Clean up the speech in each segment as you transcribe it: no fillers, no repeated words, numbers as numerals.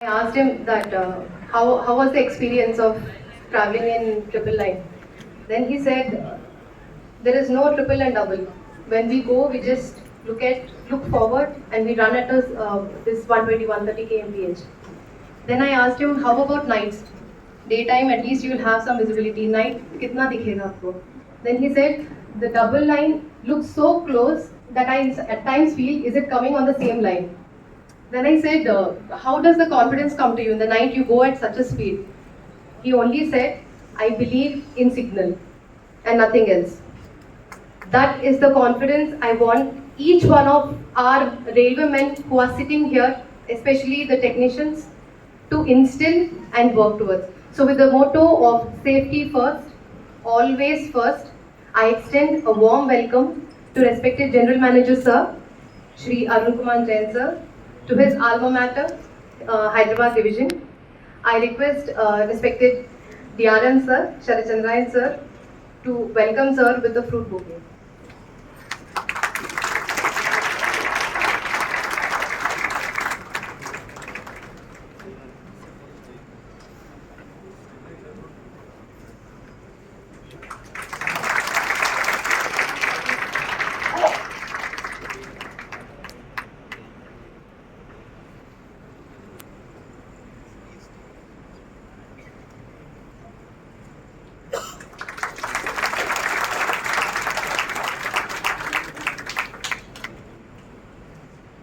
I asked him that how was the experience of traveling in triple line. Then he said there is no triple and double. When we go, we just look forward and we run at this 120 130 kmph. Then I asked him how about nights? Daytime at least you will have some visibility. Night kitna dikhega aapko? Then he said the double line looks so close that I at times feel is it coming on the same line. Then I said, how does the confidence come to you in the night you go at such a speed? He only said, I believe in signal and nothing else. That is the confidence I want each one of our railwaymen who are sitting here, especially the technicians, to instill and work towards. So with the motto of safety first, always first, I extend a warm welcome to respected General Manager Sir, Shri Arun Kumar Jain Sir, to his alma mater, Hyderabad Division. I request respected DRM Sir, Sharachandrayan Sir, to welcome Sir with the fruit bouquet.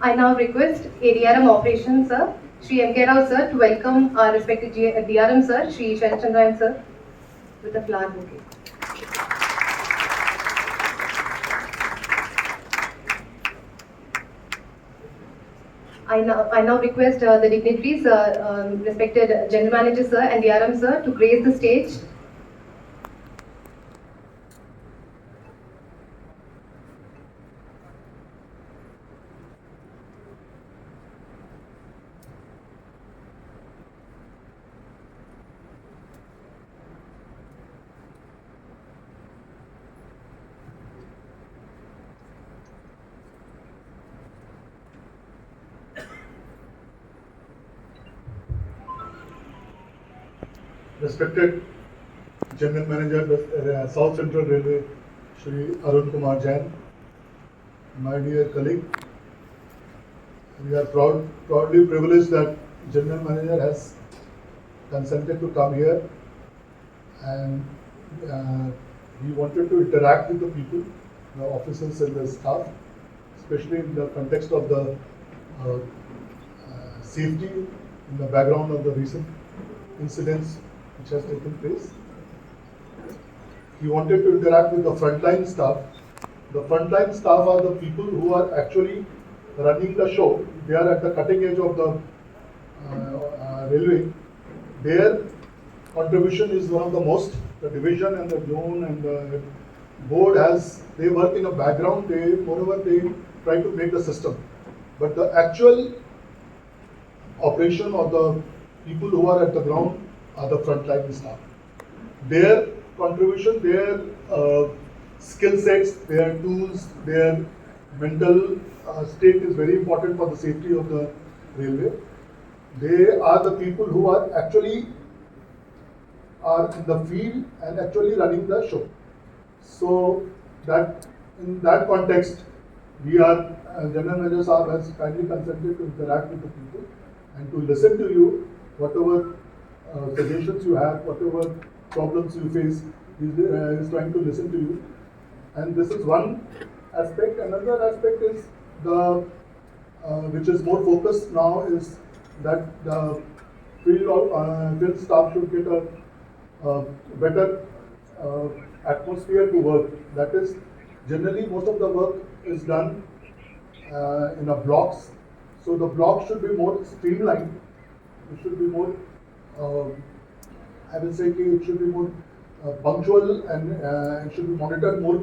I now request ADRM Operations Sir, Shri M.K. Rao Sir, to welcome our respected DRM Sir, Shri Sharachandrayan Sir, with a flower bouquet. I now request the dignitaries, respected General Manager Sir and DRM Sir, to grace the stage. Respected General Manager, South Central Railway, Shri Arun Kumar Jain, my dear colleague, we are proudly privileged that General Manager has consented to come here, and he wanted to interact with the people, the officers and the staff, especially in the context of the safety in the background of the recent incidents which has taken place. He wanted to interact with the frontline staff. The frontline staff are the people who are actually running the show. They are at the cutting edge of the railway. Their contribution is one of the most. The division and the zone and the board they work in a background. Moreover, they try to make the system. But the actual operation of the people who are at the ground are the frontline staff. Their contribution, their skill sets, their tools, their mental state is very important for the safety of the railway. They are the people who are actually in the field and actually running the show. So that in that context, General Manager Saab has kindly consented to interact with the people and to listen to you, whatever suggestions you have, whatever problems you face, is trying to listen to you. And this is one aspect. Another aspect is which is more focused now, is that the field staff should get a better atmosphere to work. That is, generally most of the work is done in a blocks. So the blocks should be more streamlined. It should be more, I will say, it should be more punctual, and it should be monitored more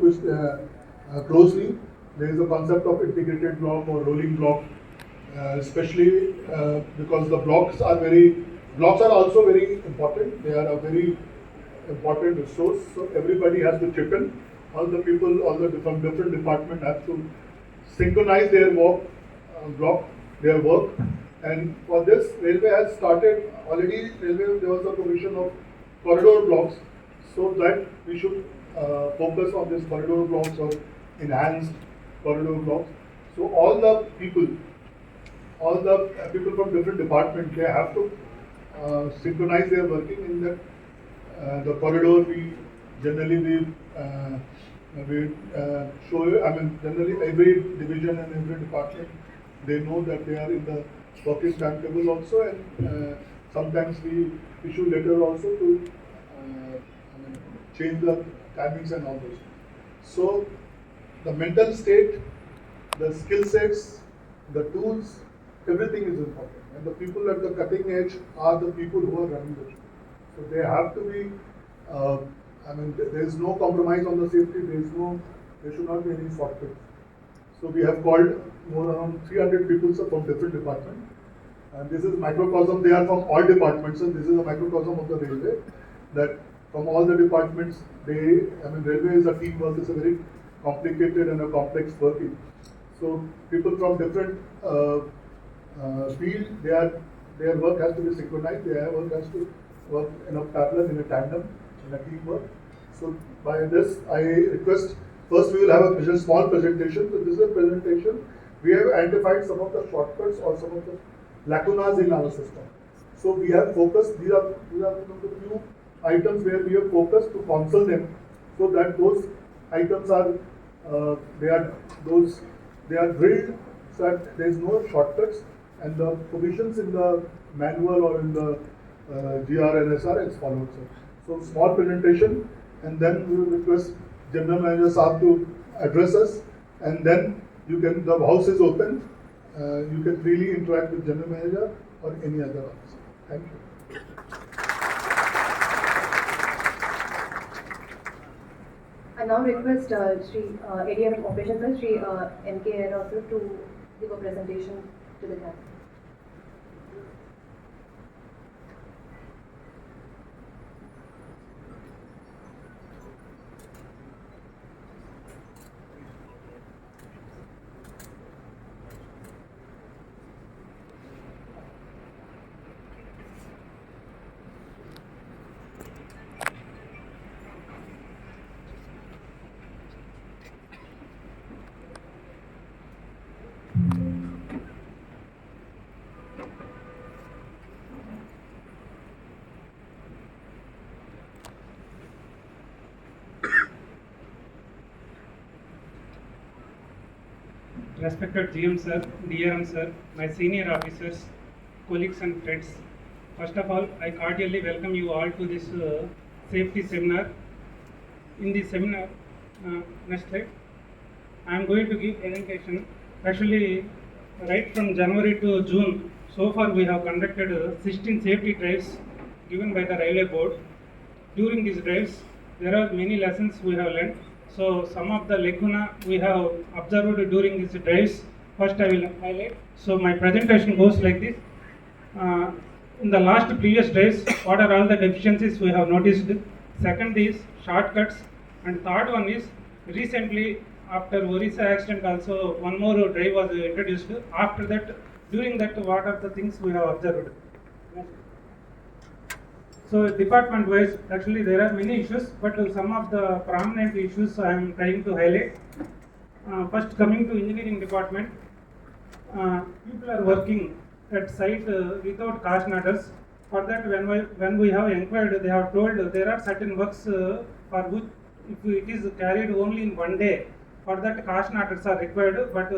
closely. There is a concept of integrated block or rolling block, especially because the blocks are also very important. They are a very important resource. So everybody has to chip in. All the people, all the different departments have to synchronize their work, their work, And for this, railway has started already. Railway, there was a provision of corridor blocks, so that we should focus on this corridor blocks or enhanced corridor blocks. So all the people from different departments, they have to synchronize their working in that the corridor. We generally show. I mean, generally every division and every department, they know that they are in the working timetable also, and sometimes we issue letter also to change the timings and all those. So the mental state, the skill sets, the tools, everything is important. And the people at the cutting edge are the people who are running the show. So they have to be, there is no compromise on the safety, there should not be any shortcuts. So we have called more around 300 people from different departments. And this is microcosm, they are from all departments, and this is a microcosm of the railway, that from all the departments, railway is a teamwork, it's a very complicated and a complex working. So people from different field, their work has to be synchronized, their work has to work in a parallel, in a tandem, in a teamwork. So by this, I request, first we will have a small presentation. So this is a presentation. We have identified some of the shortcuts or some of the lacunas in our system. So we have focused, these are the few items where we have focused to counsel them, so that those items are, they are drilled, so that there is no shortcuts, and the provisions in the manual or in the GRNSR is followed. So small presentation, and then we will request General Manager Saab to address us, and then the house is open. You can freely interact with General Manager or any other officer. Thank you. I now request Shri ADM of Operations, Shri NK also to give a presentation to the camp. Respected GM sir, DRM sir, my senior officers, colleagues and friends. First of all, I cordially welcome you all to this safety seminar. In this seminar, next slide, I am going to give presentation. Actually, right from January to June, so far we have conducted 16 safety drives given by the railway board. During these drives, there are many lessons we have learned. So some of the lacuna we have observed during these drives, first I will highlight. So my presentation goes like this. In the last previous drives, what are all the deficiencies we have noticed? Second is shortcuts, and third one is recently after Orissa accident also one more drive was introduced. After that, during that, what are the things we have observed? So department wise, actually there are many issues, but some of the prominent issues I am trying to highlight. First, coming to engineering department, people are working at site without caution orders. For that, when we have inquired, they have told there are certain works for which if it is carried only in one day, for that caution orders are required, but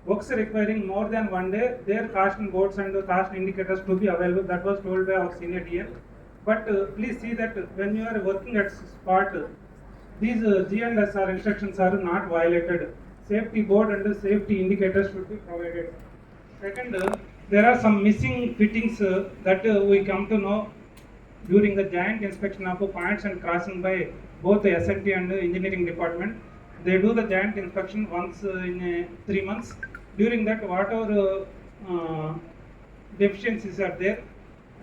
works requiring more than one day, their caution boards and caution indicators to be available. That was told by our senior DM. But please see that when you are working at spot, these G and SR instructions are not violated. Safety board and safety indicators should be provided. Second, there are some missing fittings that we come to know during the joint inspection of points and crossing by both the S&T and engineering department. They do the joint inspection once in 3 months. During that, whatever deficiencies are there,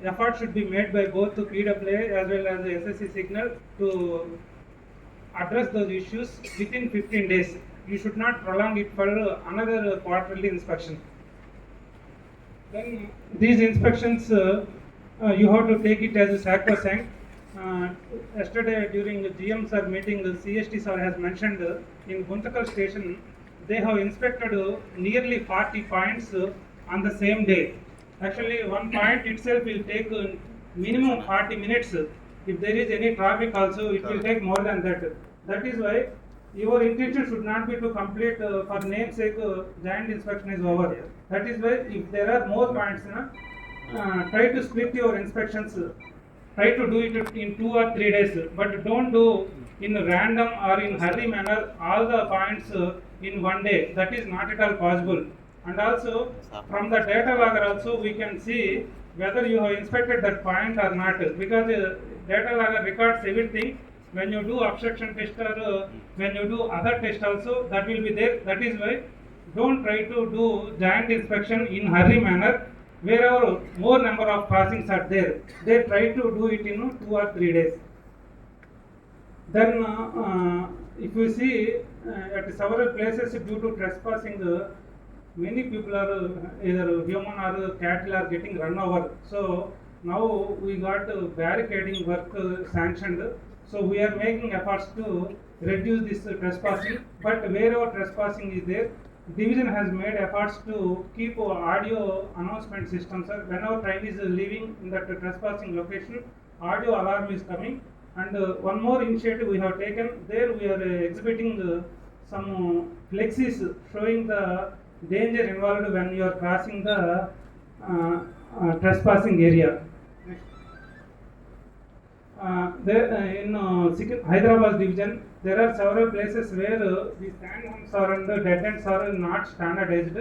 effort should be made by both the PWA as well as the SSC signal to address those issues within 15 days. You should not prolong it for another quarterly inspection. Then these inspections, you have to take it as a sacrosanct. Uh, Yesterday during the GM sir meeting, the CST sir has mentioned in Guntakal station, they have inspected nearly 40 points on the same day. Actually, one point itself will take minimum 40 minutes. If there is any traffic also, it will take more than that. That is why your intention should not be to complete for namesake giant inspection is over. That is why if there are more points, try to split your inspections. Try to do it in 2 or 3 days, but don't do in random or in hurry manner all the points in one day. That is not at all possible. And also from the data logger also we can see whether you have inspected that point or not, because data logger records everything. When you do obstruction test or when you do other test also, that will be there. That is why don't try to do giant inspection in hurry manner. Wherever more number of crossings are there, they try to do it in 2 or 3 days. Then if you see at several places due to trespassing, many people are either human or cattle are getting run over. So now we got barricading work sanctioned. So we are making efforts to reduce this trespassing. But wherever trespassing is there, division has made efforts to keep audio announcement systems. Whenever train is leaving in that trespassing location, audio alarm is coming. And one more initiative we have taken, there we are exhibiting some flexes showing the danger involved when you are crossing the trespassing area. In Hyderabad division, there are several places where the stand homes are and the dead ends are not standardized.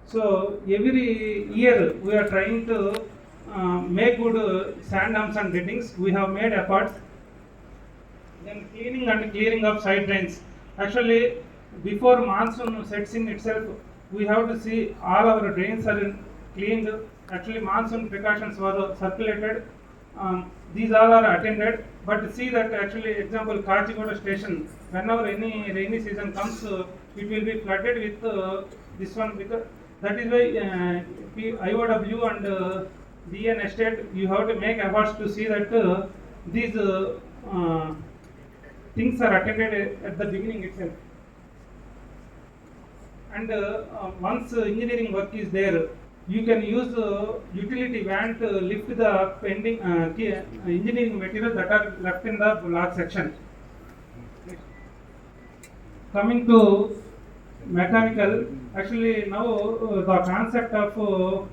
So every year we are trying to make good sand humps and deadings. We have made efforts. Then cleaning and clearing of side drains. Actually, before monsoon sets in itself, we have to see all our drains are cleaned. Actually, monsoon precautions were circulated. These all are attended, but see that actually, example, Kachigoda station, whenever any rainy season comes, it will be flooded with this one, because that is why IOW and DN estate, you have to make efforts to see that these things are attended at the beginning itself. And once engineering work is there, you can use utility van to lift the pending engineering material that are left in the block section. Coming to mechanical, actually now the concept of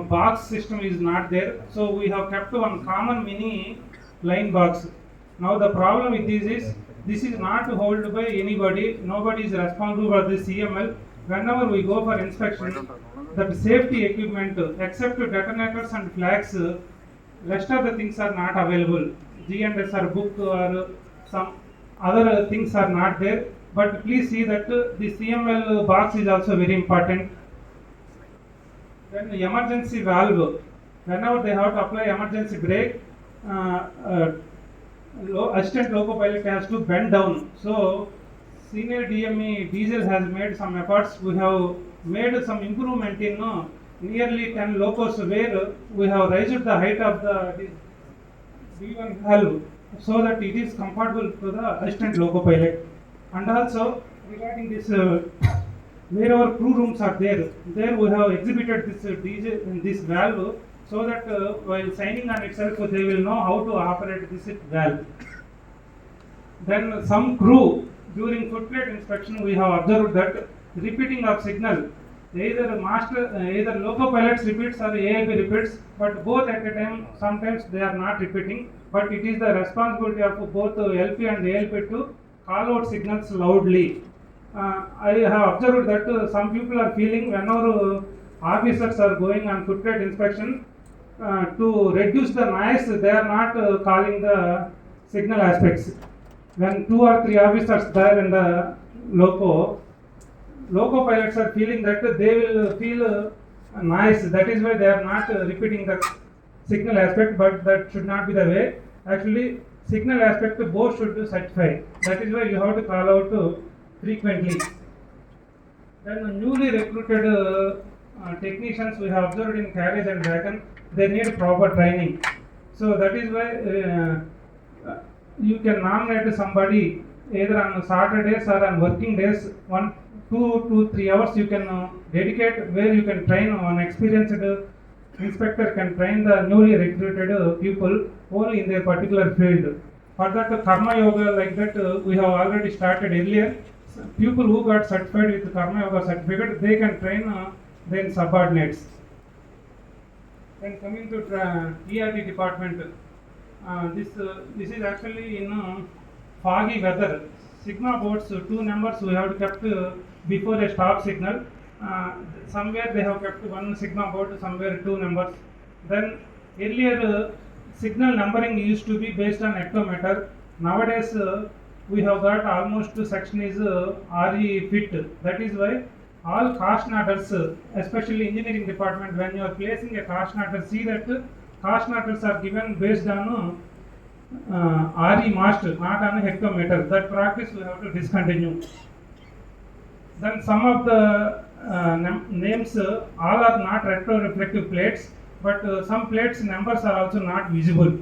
box system is not there, so we have kept one common mini line box. Now the problem with this is not held by anybody, nobody is responsible for this CML. Whenever we go for inspection, that safety equipment except detonators and flags, rest of the things are not available. G&S or book or some other things are not there. But please see that the CML box is also very important. Then the emergency valve, whenever they have to apply emergency brake, assistant loco pilot has to bend down. So senior DME diesel has made some efforts. We have made some improvement in nearly 10 locos where we have raised the height of the D1 valve so that it is comfortable to the assistant loco pilot. And also regarding this, wherever crew rooms are there we have exhibited this valve so that while signing on itself they will know how to operate this valve. Then some crew during footplate inspection we have observed that repeating of signal, either loco pilots repeats or ALP repeats, but both at a time, sometimes they are not repeating, but it is the responsibility of both LP and ALP to call out signals loudly. I have observed that some people are feeling whenever officers are going on footplate inspection, to reduce the noise, they are not calling the signal aspects. When 2 or 3 officers there in the loco pilots are feeling that they will feel noise. That is why they are not repeating the signal aspect, but that should not be the way. Actually, signal aspect both should satisfy. That is why you have to call out frequently. Then newly recruited technicians we have observed in carriage and wagon, they need proper training. So that is why you can nominate somebody either on Saturdays or on working days, 1, 2 to 3 hours you can dedicate where you can train an experienced inspector can train the newly recruited people only in their particular field. For that karma yoga like that we have already started earlier. People who got certified with karma yoga certificate, they can train their subordinates. Then coming to ERD department, this is actually in foggy weather. Sigma boards, two numbers we have kept before a stop signal. Somewhere they have kept one sigma board, somewhere two numbers. Then earlier signal numbering used to be based on hectometer. Nowadays we have got almost section is RE fit. That is why all caution orders, especially engineering department, when you are placing a caution order, see that caution orders are given based on RE master, not on a hectometer. That practice we have to discontinue. Then some of the names all are not retroreflective plates, but some plates numbers are also not visible.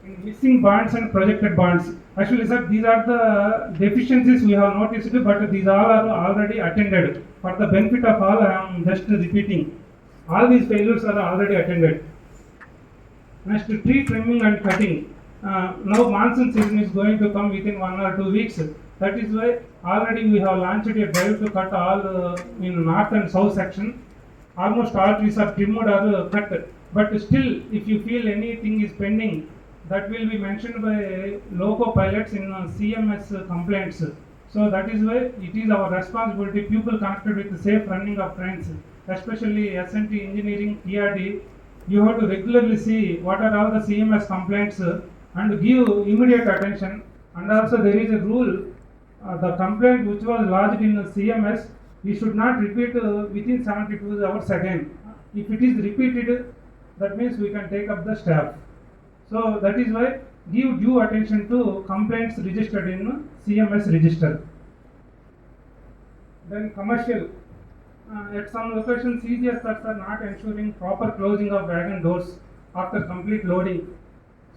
In missing bonds and projected bonds, actually sir, these are the deficiencies we have noticed, but these all are already attended. For the benefit of all, I am just repeating. All these failures are already attended. Next, tree trimming and cutting. Now monsoon season is going to come within 1 or 2 weeks. That is why already we have launched a drive to cut all in north and south section. Almost all trees are trimmed or cut. But still, if you feel anything is pending, that will be mentioned by loco pilots in CMS complaints. So that is why it is our responsibility, people connected with the safe running of trains, especially S&T engineering, ERD, you have to regularly see what are all the CMS complaints and give immediate attention. And also there is a rule, the complaint which was lodged in CMS, we should not repeat within 72 hours again. If it is repeated, that means we can take up the staff. So that is why give due attention to complaints registered in CMS register. Then commercial. At some locations, CGSRs are not ensuring proper closing of wagon doors after complete loading.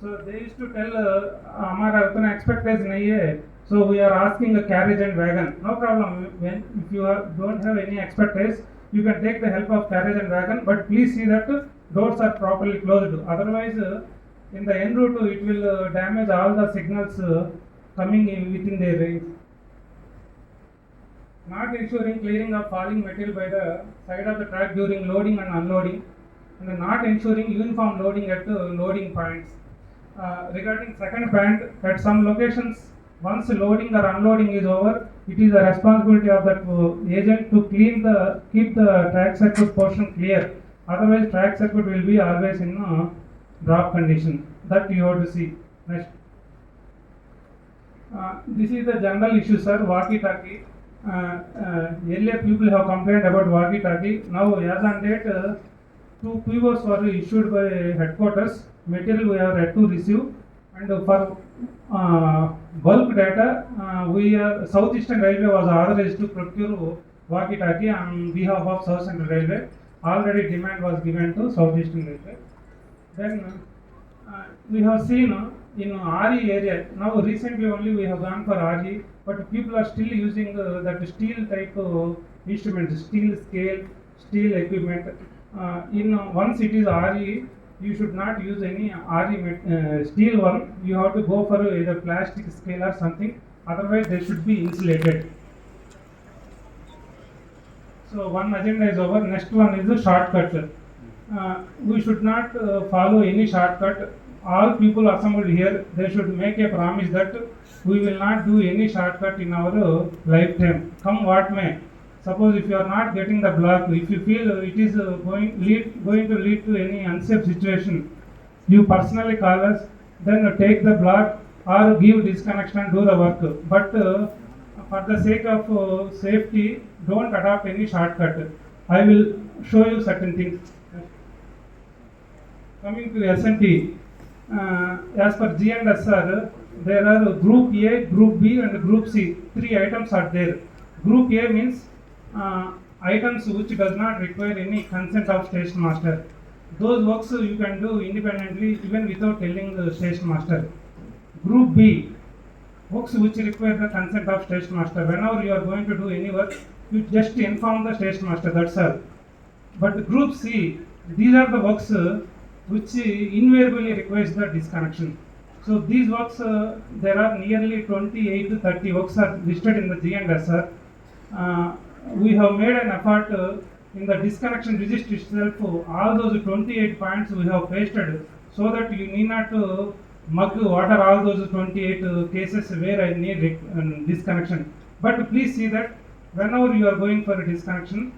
So they used to tell, हमारा उतना expectation नहीं है, so we are asking a carriage and wagon. No problem. If you don't have any expectation, you can take the help of carriage and wagon, but please see that doors are properly closed. Otherwise, in the en route, it will damage all the signals coming in within their range. Not ensuring clearing of falling material by the side of the track during loading and unloading, and not ensuring uniform loading at loading points. Regarding second point, at some locations, once loading or unloading is over, it is the responsibility of that agent to keep the track circuit portion clear. Otherwise, track circuit will be always in drop condition. That you have to see. Next, this is the general issue, sir. Walkie-talkie. Earlier people have complained about walkie-talkie. Now, as on date, 2 POs were issued by headquarters. Material we have yet to receive, and for bulk data, South Eastern Railway was authorized to procure walkie-talkie on behalf of South Central Railway. Already demand was given to South Eastern Railway. Then we have seen in RE area, now recently only we have gone for RE, but people are still using that steel type instruments, steel scale, steel equipment. Once it is RE, you should not use any RE steel one. You have to go for either plastic scale or something. Otherwise, they should be insulated. So one agenda is over. Next one is the shortcut. We should not follow any shortcut. All people assembled here, they should make a promise that we will not do any shortcut in our lifetime. Come what may. Suppose if you are not getting the block, if you feel it is going to lead to any unsafe situation, you personally call us, then take the block or give disconnection and do the work. But for the sake of safety, don't adopt any shortcut. I will show you certain things. Coming to S&T, as per G and SR, there are Group A, Group B and Group C. 3 items are there. Group A means items which does not require any consent of station master. Those works you can do independently even without telling the station master. Group B, works which require the consent of station master. Whenever you are going to do any work, you just inform the station master, that's all. But group C, these are the works which invariably requires the disconnection. So these works, there are nearly 28 to 30 works are listed in the G&SR. We have made an effort in the disconnection register itself, all those 28 points we have pasted so that you need not mug what are all those 28 cases where I need disconnection. But please see that whenever you are going for a disconnection,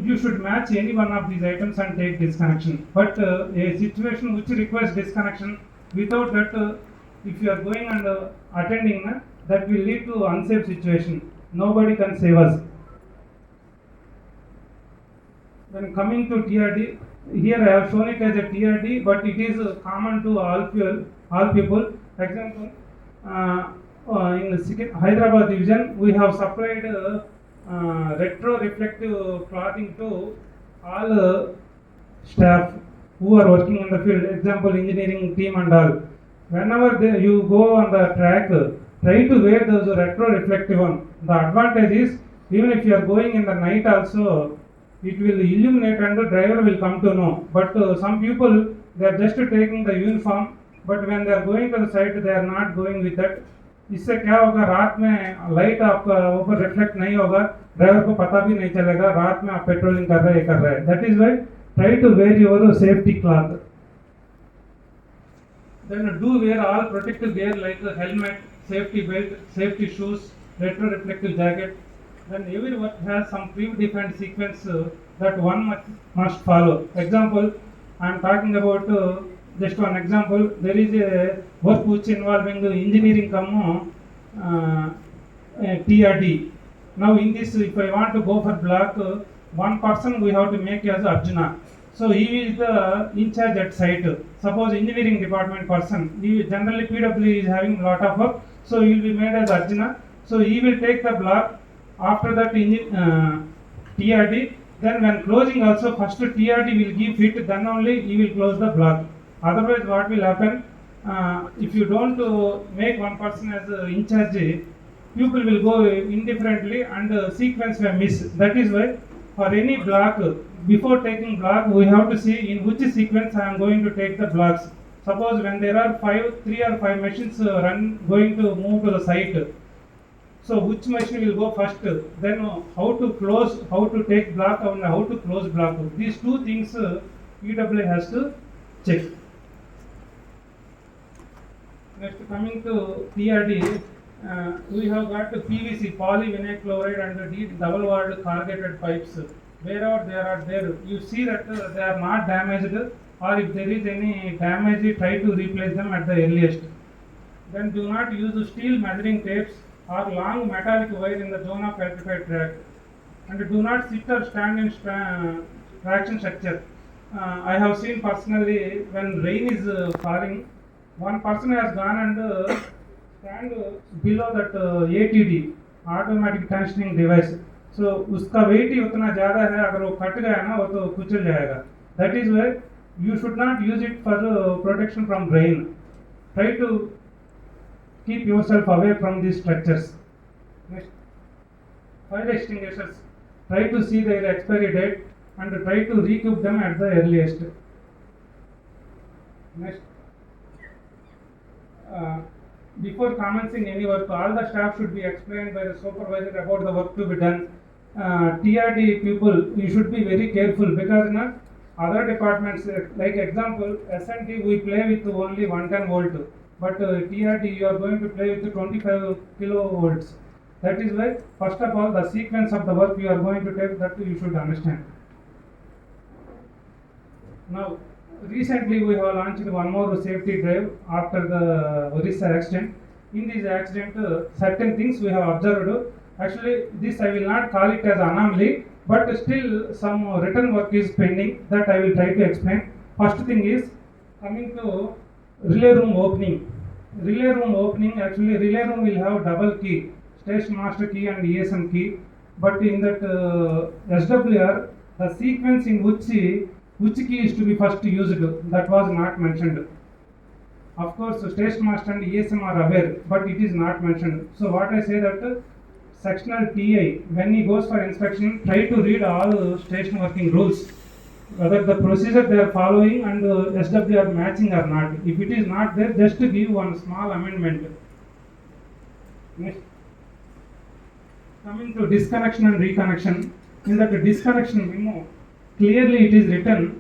you should match any one of these items and take disconnection. But a situation which requires disconnection, without that, if you are going and attending, that will lead to unsafe situation. Nobody can save us. When coming to TRD, here I have shown it as a TRD, but it is common to all people. Example, in the Hyderabad division, we have supplied retro-reflective clothing to all staff who are working in the field. Example, engineering team and all. Whenever you go on the track, try to wear those retro-reflective one. The advantage is, even if you are going in the night also, it will illuminate and the driver will come to know. But some people, they are just taking the uniform, but when they are going to the site, they are not going with that. इससे क्या होगा, रात में light आपका ऊपर reflect नहीं होगा, driver को पता भी नहीं चलेगा रात में आप पेट्रोलिंग कर रहे हैं. That is why try to wear your safety cloth. Then do wear all protective gear like a helmet, safety belt, safety shoes, retro reflective jacket. Then every work has some predefined sequence that one must follow. Example, I am talking about just one example. There is a work which involving engineering come TRD. Now in this, if I want to go for block, one person we have to make as Arjuna. So he is the in charge at site. Suppose engineering department person, he generally PW is having lot of work, so he will be made as Arjuna. So he will take the block. After that TRD, then when closing also first TRD will give fit, then only he will close the block. Otherwise what will happen, if you don't make one person as in charge, people will go indifferently and sequence will miss. That is why for any block, before taking block, we have to see in which sequence I am going to take the blocks. Suppose when there are 3 or 5 machines going to move to the site, so which machine will go first, then how to close, how to take block and how to close block. These two things EWA has to check. Next, coming to TRD, we have got the PVC, polyvinyl chloride and double walled corrugated pipes. Wherever they are there, you see that they are not damaged, or if there is any damage, try to replace them at the earliest. Then do not use steel measuring tapes or long metallic wire in the zone of electrified track. And do not sit or stand in traction structure. I have seen personally when rain is falling, one person has gone and stand below that ATD, automatic tensioning device. So उसका weight ही उतना ज़्यादा है, अगर वो cut गया ना वो तो कुचल जाएगा. That is why you should not use it for protection from rain. Try to keep yourself away from these structures. Next, fire extinguishers. Try to see their expiry date and try to recoup them at the earliest. Next, before commencing any work, all the staff should be explained by the supervisor about the work to be done. TRD people, you should be very careful because other departments, like example, S&T we play with only 110 volt. But TRD you are going to play with 25 kilovolts. That is why first of all the sequence of the work you are going to take, that you should understand. Now recently we have launched one more safety drive after the Orissa accident. In this accident certain things we have observed. Actually this I will not call it as anomaly, but still some written work is pending that I will try to explain. First thing is coming to relay room opening. Relay room opening, actually relay room will have double key, station master key and ESM key. but in that SWR, the sequence in which key is to be first used, that was not mentioned. Of course, station master and ESM are aware, but it is not mentioned. So what I say that sectional TI, when he goes for inspection, try to read all station working rules, whether the procedure they are following and SWR matching or not. If it is not there, just to give one small amendment. Next. Coming to disconnection and reconnection, in that disconnection memo, clearly it is written,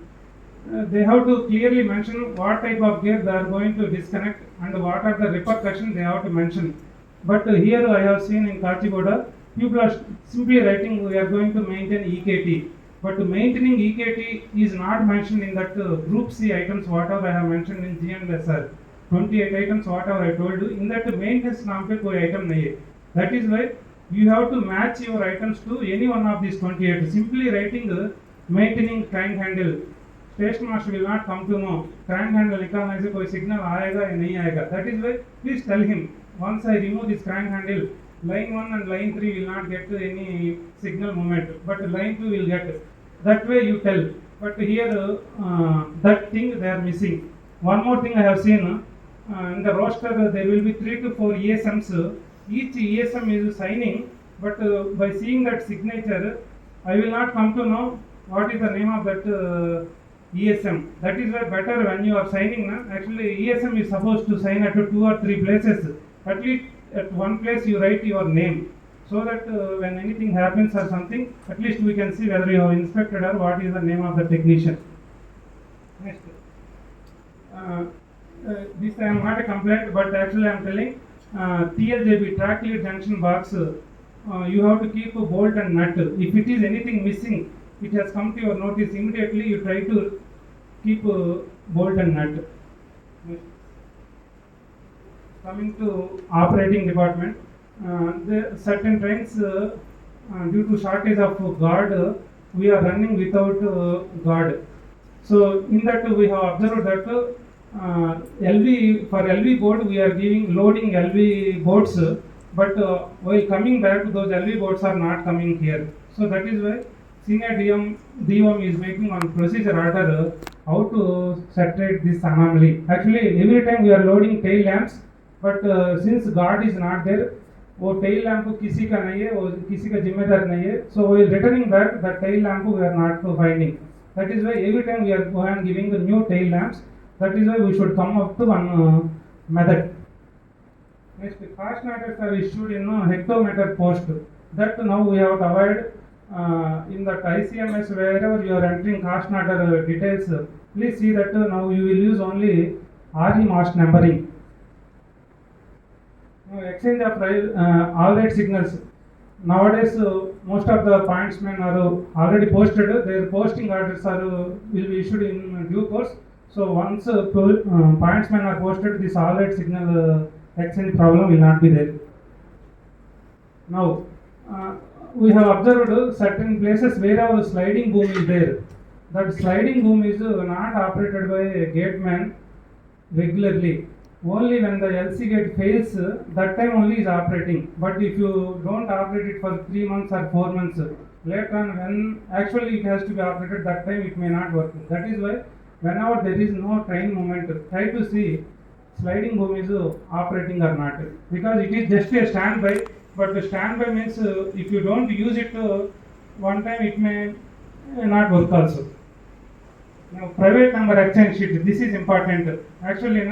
they have to clearly mention what type of gear they are going to disconnect and what are the repercussions they have to mention. But here I have seen in Kachigoda, people are simply writing we are going to maintain EKT. But maintaining EKT is not mentioned in that group C items, whatever I have mentioned in G and SR. 28 items, whatever I told you, in that maintenance नाम पे कोई item नहीं है. That is why you have to match your items to any one of these 28. Simply writing maintaining crank handle. Station master will not come to know crank handle लिखा है से कोई signal आएगा या नहीं आएगा. That is why please tell him once I remove this crank handle, line 1 and line 3 will not get any signal movement, but line 2 will get. That way you tell. But here that thing they are missing. One more thing I have seen. In the roster there will be 3 to 4 ESMs. Each ESM is signing, but by seeing that signature, I will not come to know what is the name of that ESM. That is why better when you are signing, actually ESM is supposed to sign at 2 or 3 places. At least at one place you write your name, so that when anything happens or something, at least we can see whether you have inspected or what is the name of the technician. Next. This I am not a complaint, but actually I am telling TLJB, track lead junction box, you have to keep a bolt and nut. If it is anything missing, it has come to your notice, immediately you try to keep a bolt and nut. Coming to operating department, the certain trains due to shortage of guard, we are running without guard. So in that we have observed that LV for LV board we are giving loading LV boards, but while coming back those LV boards are not coming here. So that is why senior DOM is making on procedure order how to separate this anomaly. Actually every time we are loading tail lamps, but since guard is not there, वो tail lamp किसी का नहीं है, वो किसी का जिम्मेदार नहीं है. So while returning back, the tail lamp we are not finding. That is why every time we are going giving the new tail lamps. That is why we should come up to one method. Next, cost matters are issued in hectometer post. That now we have to avoid in that ICMS wherever you are entering cost matter details. Please see that now you will use only RE mast numbering. Exchange of all rate signals. Nowadays, most of the pointsmen are already posted. Their posting orders will be issued in due course. So once pointsmen are posted, this all rate signal exchange problem will not be there. Now, we have observed certain places where our sliding boom is there. That sliding boom is not operated by a gateman regularly. Only when the LC gate fails, that time only is operating. But if you don't operate it for 3 months or 4 months, later on when actually it has to be operated, that time it may not work. That is why whenever there is no train movement, try to see sliding boom is operating or not. Because it is just a standby, but the standby means if you don't use it one time, it may not work also. Now, private number exchange sheet, this is important. Actually,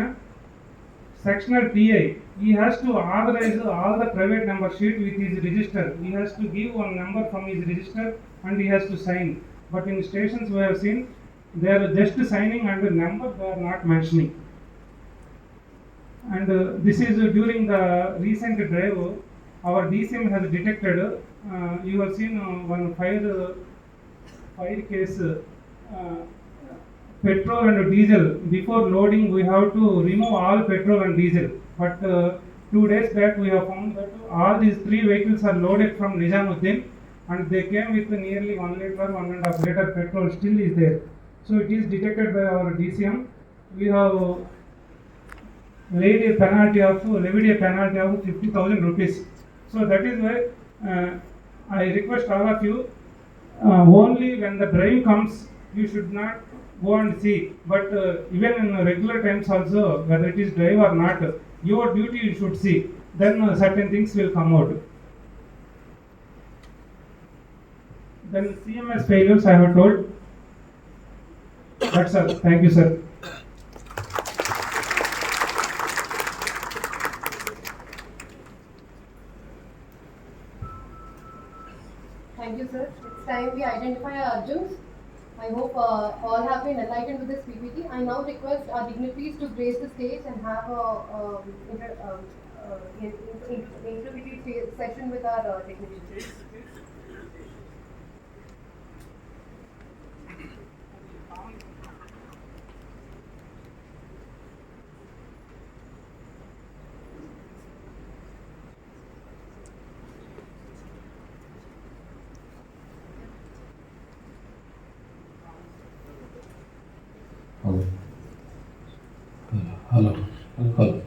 sectional TI, he has to authorize all the private number sheet with his register. He has to give one number from his register and he has to sign. But in stations we have seen, they are just signing and the number they are not mentioning. And this is during the recent drive, our DCM has detected, you have seen one fire case, petrol and diesel. Before loading we have to remove all petrol and diesel, but 2 days back we have found that all these 3 vehicles are loaded from Nizamuddin and they came with nearly 1 liter, 1.5 liter petrol still is there. So it is detected by our DCM. We have levied a penalty of 50,000 rupees. So that is why I request all of you, only when the driving comes, you should not go and see. But even in regular times also, whether it is drive or not, your duty you should see. Then certain things will come out. Then CMS failures I have told. That's all. Thank you, sir. Thank you, sir. It's time we identify our Arjuns. I hope all have been enlightened with this PPT. I now request our dignitaries to grace the stage and have a interview session with our technicians. Hello. Hello. Hello.